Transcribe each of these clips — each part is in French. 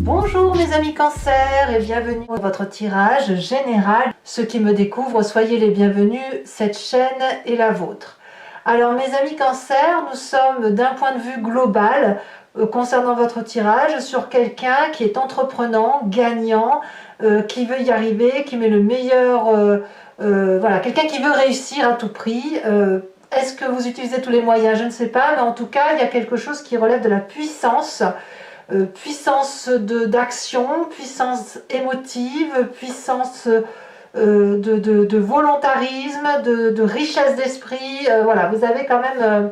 Bonjour mes amis Cancer et bienvenue dans votre tirage général. Ceux qui me découvrent, soyez les bienvenus, cette chaîne est la vôtre. Alors mes amis Cancer, nous sommes d'un point de vue global concernant votre tirage sur quelqu'un qui est entreprenant, gagnant, qui veut y arriver, qui met le meilleur, voilà, quelqu'un qui veut réussir à tout prix. Est-ce que vous utilisez tous les moyens? Je ne sais pas, mais en tout cas il y a quelque chose qui relève de la puissance. Puissance d'action, puissance émotive, puissance de volontarisme, de richesse d'esprit. Voilà, vous avez quand même,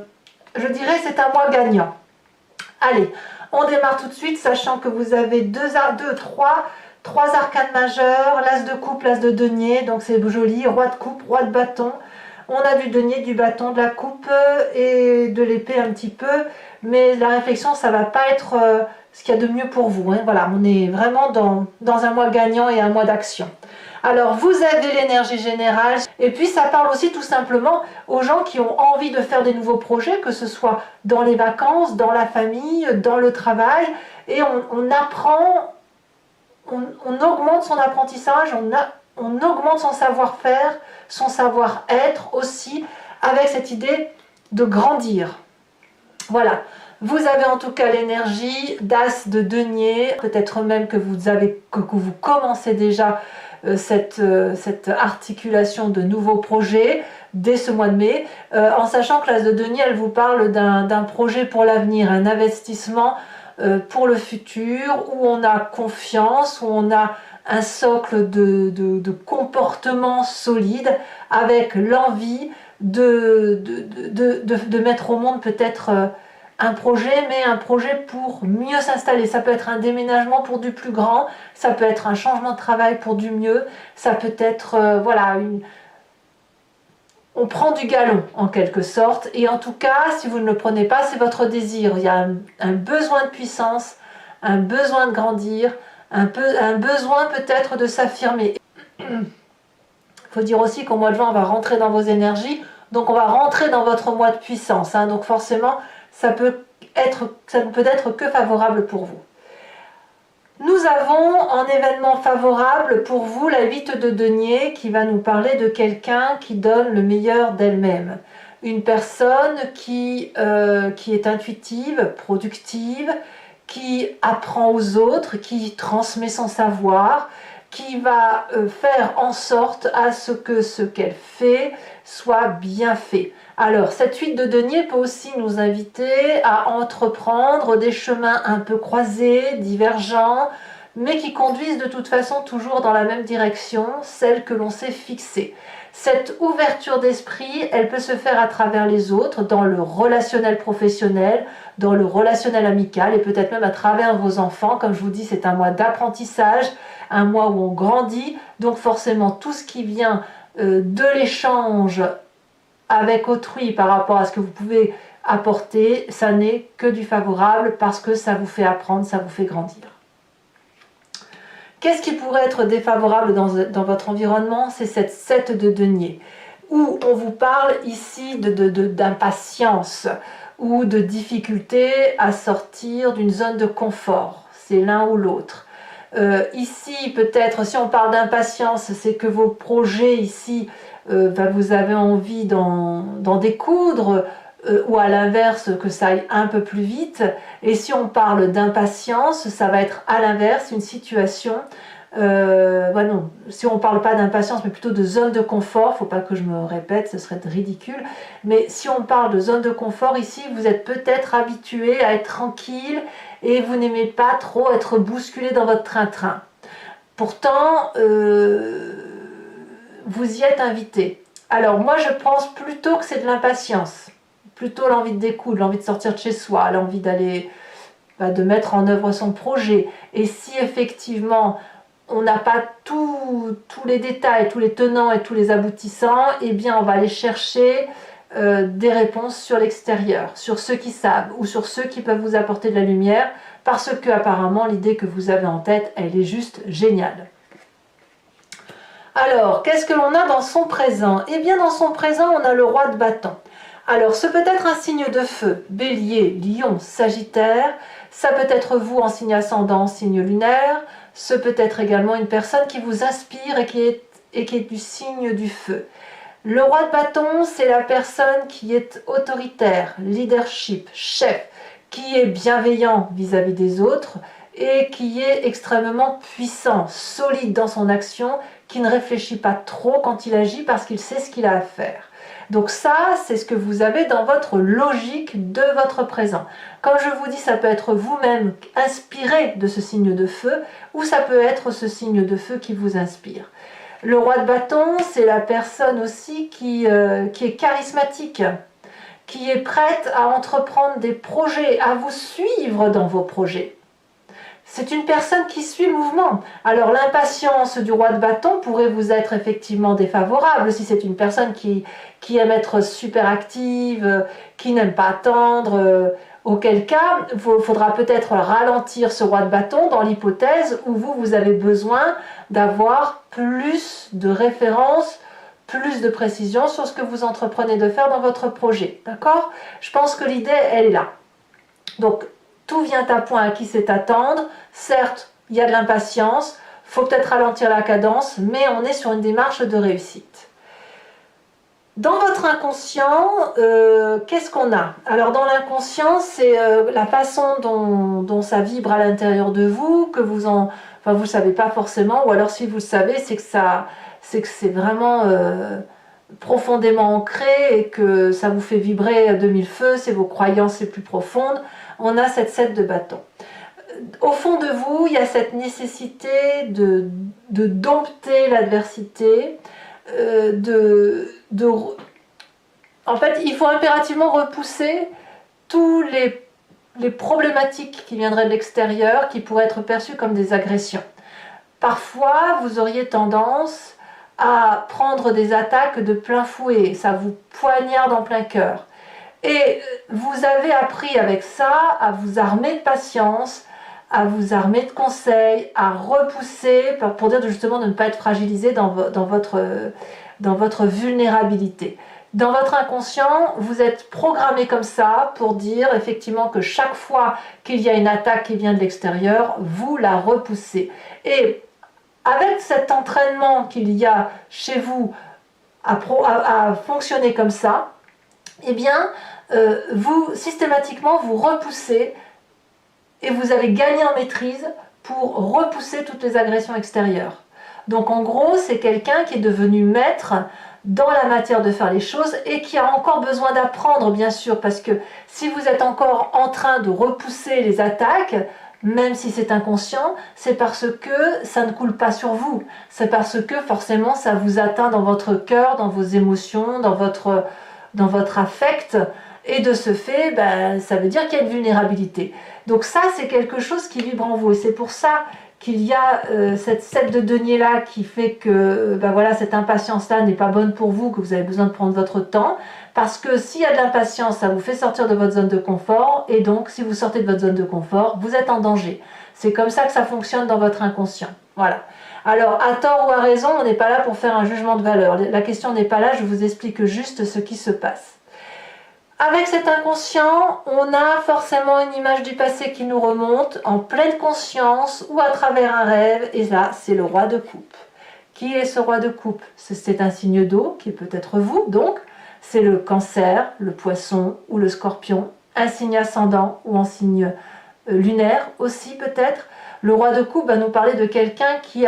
je dirais, c'est un mois gagnant. Allez, on démarre tout de suite, sachant que vous avez trois arcanes majeures, l'as de coupe, l'as de denier, donc c'est joli, roi de coupe, roi de bâton. On a du denier, du bâton, de la coupe et de l'épée un petit peu, mais la réflexion, ça va pas être ce qu'il y a de mieux pour vous. Hein. Voilà, on est vraiment dans un mois gagnant et un mois d'action. Alors, vous avez l'énergie générale, et puis ça parle aussi tout simplement aux gens qui ont envie de faire des nouveaux projets, que ce soit dans les vacances, dans la famille, dans le travail, et on apprend, on augmente son apprentissage, on augmente son savoir-faire, son savoir-être aussi, avec cette idée de grandir. Voilà, vous avez en tout cas l'énergie d'as de denier, peut-être même que vous commencez déjà cette articulation de nouveaux projets dès ce mois de mai, en sachant que l'as de denier, elle vous parle d'un projet pour l'avenir, un investissement pour le futur, où on a confiance, où on a un socle de comportement solide, avec l'envie de mettre au monde peut-être un projet, mais un projet pour mieux s'installer. Ça peut être un déménagement pour du plus grand, ça peut être un changement de travail pour du mieux, ça peut être, voilà, on prend du galon en quelque sorte, et en tout cas, si vous ne le prenez pas, c'est votre désir. Il y a un besoin de puissance, un besoin de grandir, un besoin peut-être de s'affirmer. Il faut dire aussi qu'au mois de juin, on va rentrer dans vos énergies, donc on va rentrer dans votre mois de puissance, hein, donc forcément, ça ne peut être que favorable pour vous. Nous avons en événement favorable pour vous la 8 de denier qui va nous parler de quelqu'un qui donne le meilleur d'elle-même. Une personne qui est intuitive, productive, qui apprend aux autres, qui transmet son savoir, qui va faire en sorte à ce qu'elle fait soit bien fait. Alors, cette 8 de denier peut aussi nous inviter à entreprendre des chemins un peu croisés, divergents, mais qui conduisent de toute façon toujours dans la même direction, celle que l'on s'est fixée. Cette ouverture d'esprit, elle peut se faire à travers les autres, dans le relationnel professionnel, dans le relationnel amical, et peut-être même à travers vos enfants. Comme je vous dis, c'est un mois d'apprentissage, un mois où on grandit, donc forcément tout ce qui vient de l'échange avec autrui par rapport à ce que vous pouvez apporter, ça n'est que du favorable parce que ça vous fait apprendre, ça vous fait grandir. Qu'est-ce qui pourrait être défavorable dans votre environnement? C'est cette 7 de denier, où on vous parle ici d'impatience ou de difficulté à sortir d'une zone de confort. C'est l'un ou l'autre. Ici, peut-être, si on parle d'impatience, c'est que vos projets ici, vous avez envie d'en découdre, ou à l'inverse, que ça aille un peu plus vite. Et si on parle d'impatience, ça va être à l'inverse, une situation, non, si on ne parle pas d'impatience, mais plutôt de zone de confort, il ne faut pas que je me répète, ce serait ridicule, mais si on parle de zone de confort, ici, vous êtes peut-être habitué à être tranquille, et vous n'aimez pas trop être bousculé dans votre train-train. Pourtant, vous y êtes invité. Alors moi, je pense plutôt que c'est de l'impatience, plutôt l'envie de découdre, l'envie de sortir de chez soi, l'envie d'aller, de mettre en œuvre son projet. Et si effectivement, on n'a pas tous les détails, tous les tenants et tous les aboutissants, eh bien on va aller chercher des réponses sur l'extérieur, sur ceux qui savent ou sur ceux qui peuvent vous apporter de la lumière, parce que apparemment l'idée que vous avez en tête, elle est juste géniale. Alors, qu'est-ce que l'on a dans son présent? Eh bien dans son présent, on a le roi de bâton. Alors, ce peut être un signe de feu, bélier, lion, sagittaire, Ça peut être vous en signe ascendant, signe lunaire. Ce peut être également une personne qui vous inspire et qui est du signe du feu. Le roi de bâton, c'est la personne qui est autoritaire, leadership, chef, qui est bienveillant vis-à-vis des autres et qui est extrêmement puissant, solide dans son action, qui ne réfléchit pas trop quand il agit parce qu'il sait ce qu'il a à faire. Donc ça, c'est ce que vous avez dans votre logique de votre présent. Comme je vous dis, ça peut être vous-même inspiré de ce signe de feu ou ça peut être ce signe de feu qui vous inspire. Le roi de bâton, c'est la personne aussi qui est charismatique, qui est prête à entreprendre des projets, à vous suivre dans vos projets. C'est une personne qui suit le mouvement. Alors l'impatience du roi de bâton pourrait vous être effectivement défavorable si c'est une personne qui aime être super active, qui n'aime pas attendre, auquel cas il faudra peut-être ralentir ce roi de bâton dans l'hypothèse où vous avez besoin d'avoir plus de références, plus de précision sur ce que vous entreprenez de faire dans votre projet. D'accord? Je pense que l'idée, elle est là. Donc, tout vient à point à qui sait attendre. Certes, il y a de l'impatience, il faut peut-être ralentir la cadence, mais on est sur une démarche de réussite. Dans votre inconscient, qu'est-ce qu'on a? Alors dans l'inconscient, c'est la façon dont ça vibre à l'intérieur de vous, que vous ne savez pas forcément, ou alors si vous le savez, c'est que c'est vraiment profondément ancré et que ça vous fait vibrer de mille feux, c'est vos croyances les plus profondes. On a cette 7 de bâton. Au fond de vous, il y a cette nécessité de dompter l'adversité, en fait, il faut impérativement repousser tous les problématiques qui viendraient de l'extérieur, qui pourraient être perçues comme des agressions. Parfois, vous auriez tendance à prendre des attaques de plein fouet, ça vous poignarde en plein cœur. Et vous avez appris avec ça à vous armer de patience, à vous armer de conseils, à repousser, pour dire justement de ne pas être fragilisé dans votre vulnérabilité. Dans votre inconscient, vous êtes programmé comme ça pour dire effectivement que chaque fois qu'il y a une attaque qui vient de l'extérieur, vous la repoussez. Et avec cet entraînement qu'il y a chez vous à fonctionner comme ça, eh bien, vous, systématiquement, vous repoussez et vous allez gagner en maîtrise pour repousser toutes les agressions extérieures. Donc en gros, c'est quelqu'un qui est devenu maître dans la matière de faire les choses et qui a encore besoin d'apprendre, bien sûr, parce que si vous êtes encore en train de repousser les attaques, même si c'est inconscient, c'est parce que ça ne coule pas sur vous. C'est parce que forcément ça vous atteint dans votre cœur, dans vos émotions, dans votre affect. Et de ce fait, ben, ça veut dire qu'il y a une vulnérabilité. Donc ça, c'est quelque chose qui vibre en vous. Et c'est pour ça qu'il y a cette 7 de denier-là qui fait que ben voilà, cette impatience-là n'est pas bonne pour vous, que vous avez besoin de prendre votre temps. Parce que s'il y a de l'impatience, ça vous fait sortir de votre zone de confort. Et donc, si vous sortez de votre zone de confort, vous êtes en danger. C'est comme ça que ça fonctionne dans votre inconscient. Voilà. Alors, à tort ou à raison, on n'est pas là pour faire un jugement de valeur. La question n'est pas là, je vous explique juste ce qui se passe. Avec cet inconscient, on a forcément une image du passé qui nous remonte en pleine conscience ou à travers un rêve. Et là, c'est le roi de coupe. Qui est ce roi de coupe? C'est un signe d'eau, qui est peut-être vous, donc. C'est le cancer, le poisson ou le scorpion. Un signe ascendant ou en signe lunaire aussi peut-être. Le roi de coupe va nous parler de quelqu'un qui est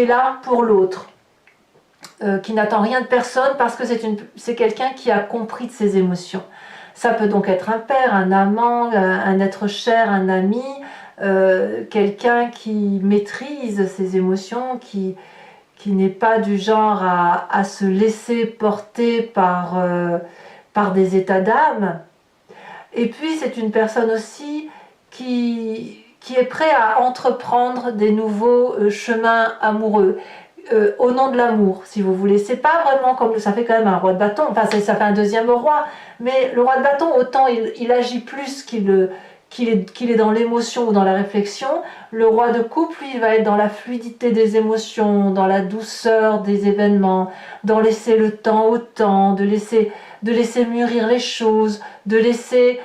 là pour l'autre. Qui n'attend rien de personne parce que c'est quelqu'un qui a compris de ses émotions. Ça peut donc être un père, un amant, un être cher, un ami, quelqu'un qui maîtrise ses émotions, qui n'est pas du genre à se laisser porter par des états d'âme. Et puis c'est une personne aussi qui est prêt à entreprendre des nouveaux chemins amoureux. Au nom de l'amour, si vous voulez. C'est pas vraiment comme ça fait quand même un roi de bâton, enfin ça fait un deuxième roi, mais le roi de bâton, autant il agit plus qu'il est dans l'émotion ou dans la réflexion. Le roi de coupe, lui, il va être dans la fluidité des émotions, dans la douceur des événements, dans laisser le temps au temps, de laisser mûrir les choses, de laisser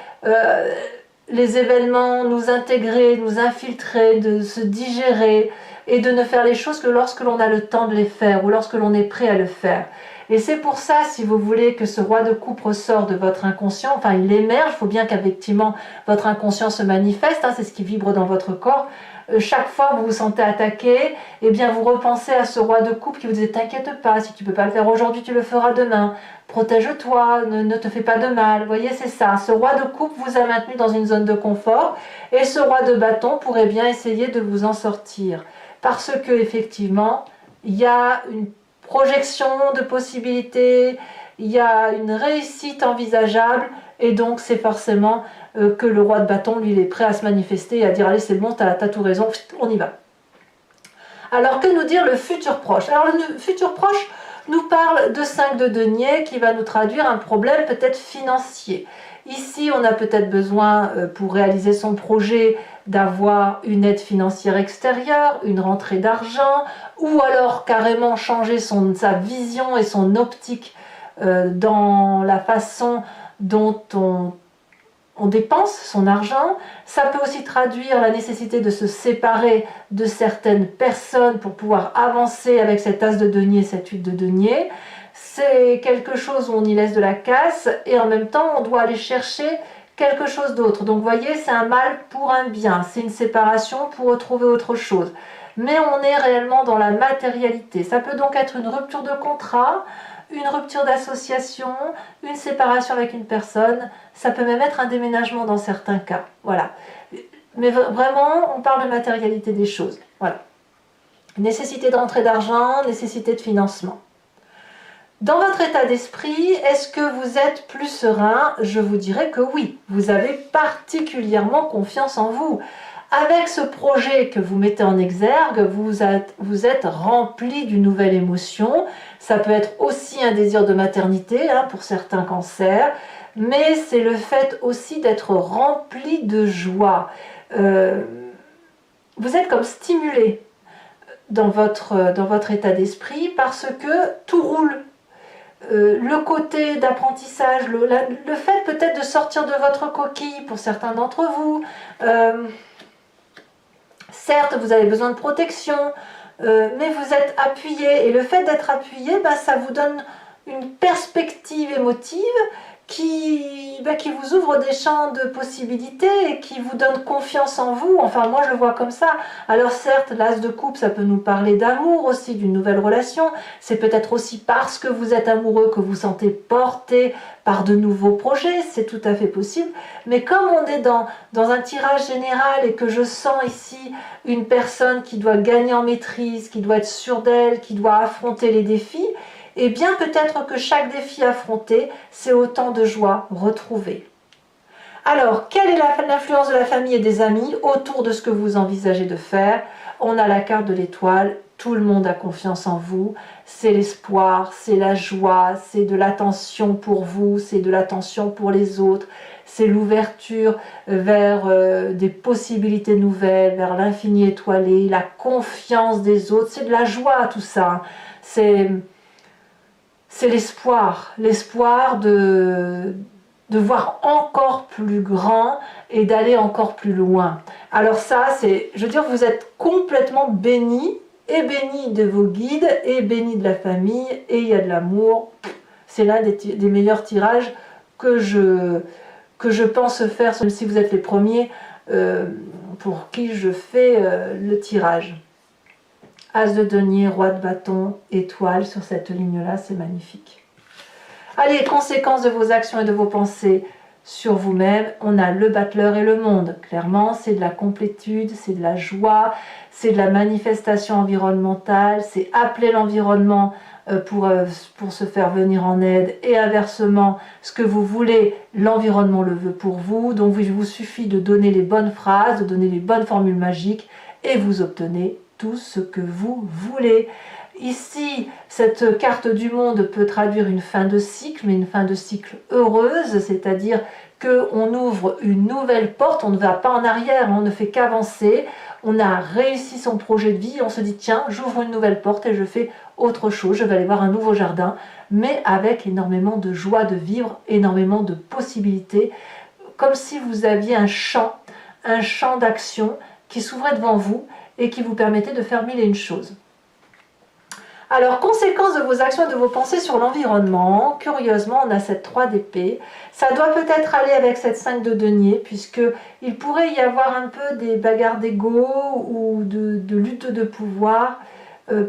les événements, nous intégrer, nous infiltrer, de se digérer et de ne faire les choses que lorsque l'on a le temps de les faire ou lorsque l'on est prêt à le faire. Et c'est pour ça, si vous voulez que ce roi de coupe ressort de votre inconscient, enfin il émerge, il faut bien qu'effectivement votre inconscient se manifeste, hein, c'est ce qui vibre dans votre corps. Chaque fois que vous vous sentez attaqué, eh bien vous repensez à ce roi de coupe qui vous dit t'inquiète pas, si tu ne peux pas le faire aujourd'hui, tu le feras demain. Protège-toi, ne te fais pas de mal. Vous voyez, c'est ça. Ce roi de coupe vous a maintenu dans une zone de confort et ce roi de bâton pourrait bien essayer de vous en sortir. Parce que effectivement, il y a une projection de possibilités, il y a une réussite envisageable et donc c'est forcément que le roi de bâton, lui, il est prêt à se manifester et à dire allez c'est bon, t'as tout raison, on y va. Alors que nous dire le futur proche? Alors le futur proche nous parle de 5 de denier qui va nous traduire un problème peut-être financier. Ici, on a peut-être besoin, pour réaliser son projet, d'avoir une aide financière extérieure, une rentrée d'argent, ou alors carrément changer sa vision et son optique dans la façon dont on dépense son argent. Ça peut aussi traduire la nécessité de se séparer de certaines personnes pour pouvoir avancer avec cet as de denier, cette 8 de denier. C'est quelque chose où on y laisse de la casse et en même temps on doit aller chercher quelque chose d'autre. Donc vous voyez, c'est un mal pour un bien, c'est une séparation pour retrouver autre chose. Mais on est réellement dans la matérialité. Ça peut donc être une rupture de contrat, une rupture d'association, une séparation avec une personne, ça peut même être un déménagement dans certains cas. Voilà. Mais vraiment, on parle de matérialité des choses. Voilà. Nécessité de rentrée d'argent, nécessité de financement. Dans votre état d'esprit, est-ce que vous êtes plus serein? Je vous dirais que oui, vous avez particulièrement confiance en vous. Avec ce projet que vous mettez en exergue, vous êtes rempli d'une nouvelle émotion. Ça peut être aussi un désir de maternité hein, pour certains cancers, mais c'est le fait aussi d'être rempli de joie. Vous êtes comme stimulé dans votre état d'esprit parce que tout roule. Le côté d'apprentissage, le fait peut-être de sortir de votre coquille pour certains d'entre vous. Certes, vous avez besoin de protection, mais vous êtes appuyé. Et le fait d'être appuyé, ça vous donne une perspective émotive qui vous ouvre des champs de possibilités et qui vous donne confiance en vous. Enfin, moi, je le vois comme ça. Alors certes, l'as de coupe, ça peut nous parler d'amour aussi, d'une nouvelle relation. C'est peut-être aussi parce que vous êtes amoureux que vous sentez porté par de nouveaux projets. C'est tout à fait possible. Mais comme on est dans un tirage général et que je sens ici une personne qui doit gagner en maîtrise, qui doit être sûre d'elle, qui doit affronter les défis, et bien peut-être que chaque défi affronté, c'est autant de joie retrouvée. Alors, quelle est l'influence de la famille et des amis autour de ce que vous envisagez de faire? On a la carte de l'étoile, tout le monde a confiance en vous, c'est l'espoir, c'est la joie, c'est de l'attention pour vous, c'est de l'attention pour les autres, c'est l'ouverture vers des possibilités nouvelles, vers l'infini étoilé, la confiance des autres, c'est de la joie tout ça, c'est l'espoir de voir encore plus grand et d'aller encore plus loin. Alors ça, je veux dire, vous êtes complètement béni, et béni de vos guides, et béni de la famille, et il y a de l'amour. C'est l'un des meilleurs tirages que je pense faire, même si vous êtes les premiers pour qui je fais le tirage. As de denier, roi de bâton, étoile sur cette ligne-là, c'est magnifique. Allez, conséquences de vos actions et de vos pensées sur vous-même, on a le battleur et le monde. Clairement, c'est de la complétude, c'est de la joie, c'est de la manifestation environnementale, c'est appeler l'environnement pour se faire venir en aide et inversement, ce que vous voulez, l'environnement le veut pour vous. Donc il vous suffit de donner les bonnes phrases, de donner les bonnes formules magiques et vous obtenez tout ce que vous voulez. Ici, cette carte du monde peut traduire une fin de cycle, mais une fin de cycle heureuse, c'est-à-dire qu'on ouvre une nouvelle porte, on ne va pas en arrière, on ne fait qu'avancer, on a réussi son projet de vie, on se dit tiens, j'ouvre une nouvelle porte et je fais autre chose, je vais aller voir un nouveau jardin, mais avec énormément de joie de vivre, énormément de possibilités, comme si vous aviez un champ d'action qui s'ouvrait devant vous et qui vous permettait de faire mille et une choses. Alors, conséquence de vos actions et de vos pensées sur l'environnement, curieusement, on a cette 3 d'épée. Ça doit peut-être aller avec cette 5 de denier, puisqu'il pourrait y avoir un peu des bagarres d'ego ou de lutte de pouvoir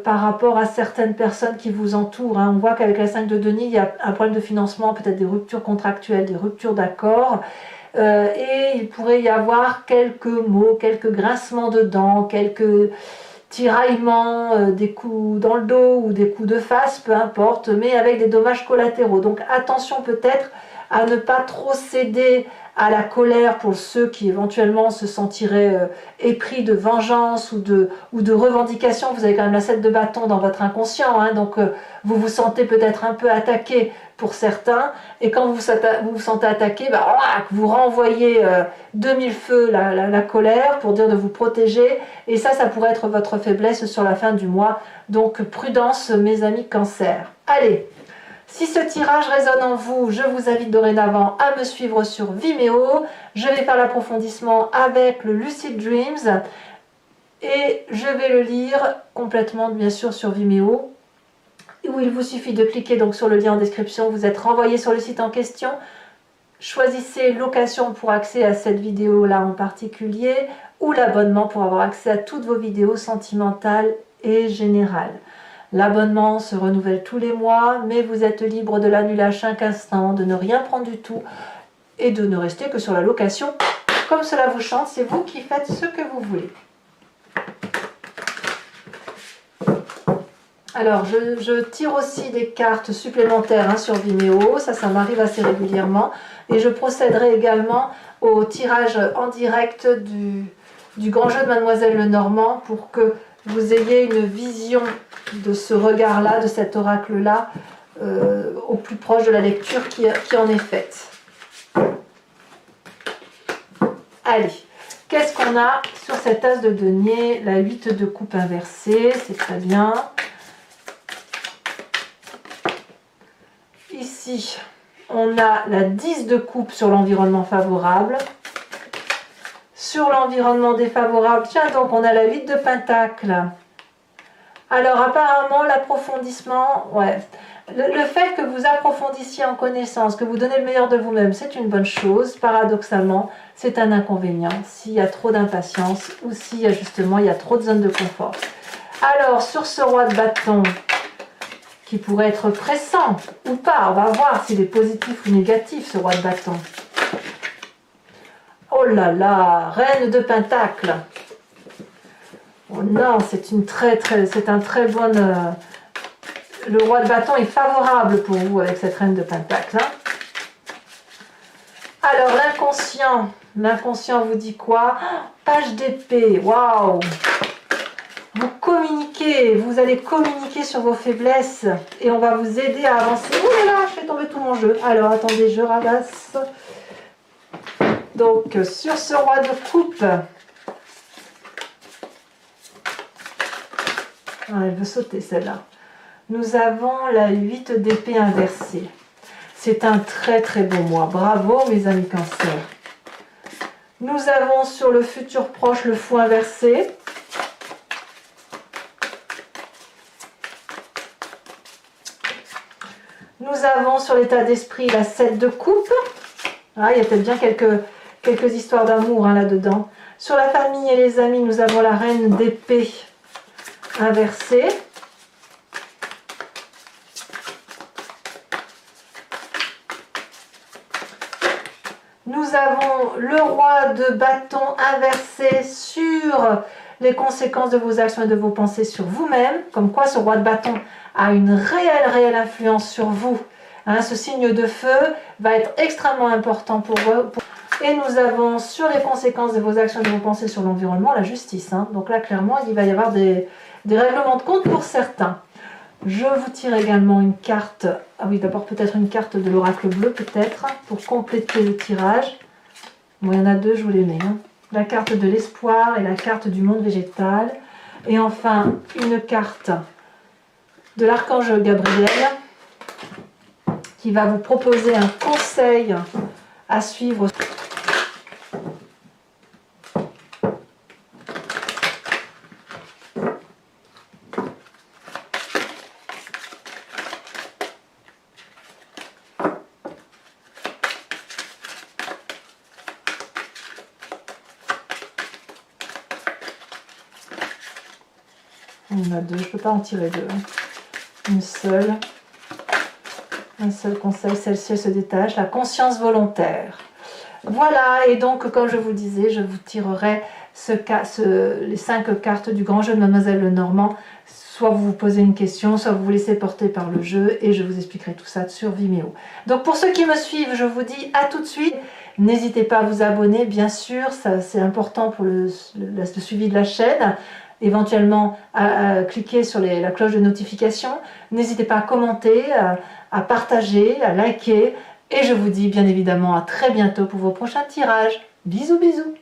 par rapport à certaines personnes qui vous entourent. Hein. On voit qu'avec la 5 de denier, il y a un problème de financement, peut-être des ruptures contractuelles, des ruptures d'accords. Et il pourrait y avoir quelques mots, quelques grincements de dents, quelques tiraillements, des coups dans le dos ou des coups de face, peu importe, mais avec des dommages collatéraux. Donc attention peut-être à ne pas trop céder à la colère pour ceux qui éventuellement se sentiraient épris de vengeance ou de revendication. Vous avez quand même la 7 de bâton dans votre inconscient, hein, donc vous vous sentez peut-être un peu attaqué pour certains, et quand vous vous sentez attaqué, bah, vous renvoyez de mille feux la colère pour dire de vous protéger, et ça pourrait être votre faiblesse sur la fin du mois. Donc prudence mes amis Cancer. Allez, si ce tirage résonne en vous, je vous invite dorénavant à me suivre sur Vimeo. Je vais faire l'approfondissement avec le Lucid Dreams, et je vais le lire complètement bien sûr sur Vimeo, où il vous suffit de cliquer donc sur le lien en description, vous êtes renvoyé sur le site en question, choisissez location pour accès à cette vidéo là en particulier, ou l'abonnement pour avoir accès à toutes vos vidéos sentimentales et générales. L'abonnement se renouvelle tous les mois, mais vous êtes libre de l'annuler à chaque instant, de ne rien prendre du tout et de ne rester que sur la location comme cela vous chante. C'est vous qui faites ce que vous voulez. Alors, je tire aussi des cartes supplémentaires sur Vimeo, ça m'arrive assez régulièrement. Et je procéderai également au tirage en direct du grand jeu de Mademoiselle Lenormand pour que vous ayez une vision de ce regard-là, de cet oracle-là, au plus proche de la lecture qui en est faite. Allez, qu'est-ce qu'on a sur cet as de denier? La 8 de coupe inversée, c'est très bien. Ici, on a la 10 de coupe sur l'environnement favorable. Sur l'environnement défavorable, tiens donc, on a la 8 de pentacle. Alors apparemment, l'approfondissement, ouais. Le fait que vous approfondissiez en connaissance, que vous donnez le meilleur de vous-même, c'est une bonne chose. Paradoxalement, c'est un inconvénient s'il y a trop d'impatience ou si justement il y a trop de zones de confort. Alors, sur ce roi de bâton, qui pourrait être pressant ou pas. On va voir s'il est positif ou négatif, ce roi de bâton. Oh là là, reine de pentacle. Oh non, c'est un très bon... le roi de bâton est favorable pour vous avec cette reine de pentacle. Hein. Alors, l'inconscient vous dit quoi? Page d'épée, waouh! Vous communiquez, vous allez communiquer sur vos faiblesses et on va vous aider à avancer. Oh là là, je fais tomber tout mon jeu. Alors attendez, je ramasse. Donc sur ce roi de coupe, elle veut sauter celle-là. Nous avons la 8 d'épée inversée. C'est un très très beau mois. Bravo mes amis Cancer. Nous avons sur le futur proche le fou inversé. Nous avons sur l'état d'esprit la 7 de coupe. Ah, il y a peut-être bien quelques histoires d'amour là-dedans. Sur la famille et les amis, nous avons la reine d'épée inversée. Nous avons le roi de bâton inversé sur les conséquences de vos actions et de vos pensées sur vous-même. Comme quoi ce roi de bâton a une réelle influence sur vous. Hein, ce signe de feu va être extrêmement important pour vous. Et nous avons sur les conséquences de vos actions et de vos pensées sur l'environnement, la justice. Hein. Donc là, clairement, il va y avoir des règlements de compte pour certains. Je vous tire également une carte. Ah oui, d'abord peut-être une carte de l'oracle bleu, peut-être, pour compléter le tirage. Bon, il y en a deux, je vous les mets. Hein. La carte de l'espoir et la carte du monde végétal. Et enfin, une carte de l'archange Gabriel qui va vous proposer un conseil à suivre Il y en a 2, je ne peux pas en tirer 2. Une seule. Un seul conseil, celle-ci elle se détache. La conscience volontaire. Voilà, et donc comme je vous le disais, je vous tirerai les 5 cartes du grand jeu de Mademoiselle Lenormand. Soit vous vous posez une question, soit vous vous laissez porter par le jeu, et je vous expliquerai tout ça sur Vimeo. Donc pour ceux qui me suivent, je vous dis à tout de suite. N'hésitez pas à vous abonner, bien sûr, c'est important pour le suivi de la chaîne. Éventuellement à cliquer sur la cloche de notification. N'hésitez pas à commenter, à partager, à liker. Et je vous dis bien évidemment à très bientôt pour vos prochains tirages. Bisous bisous.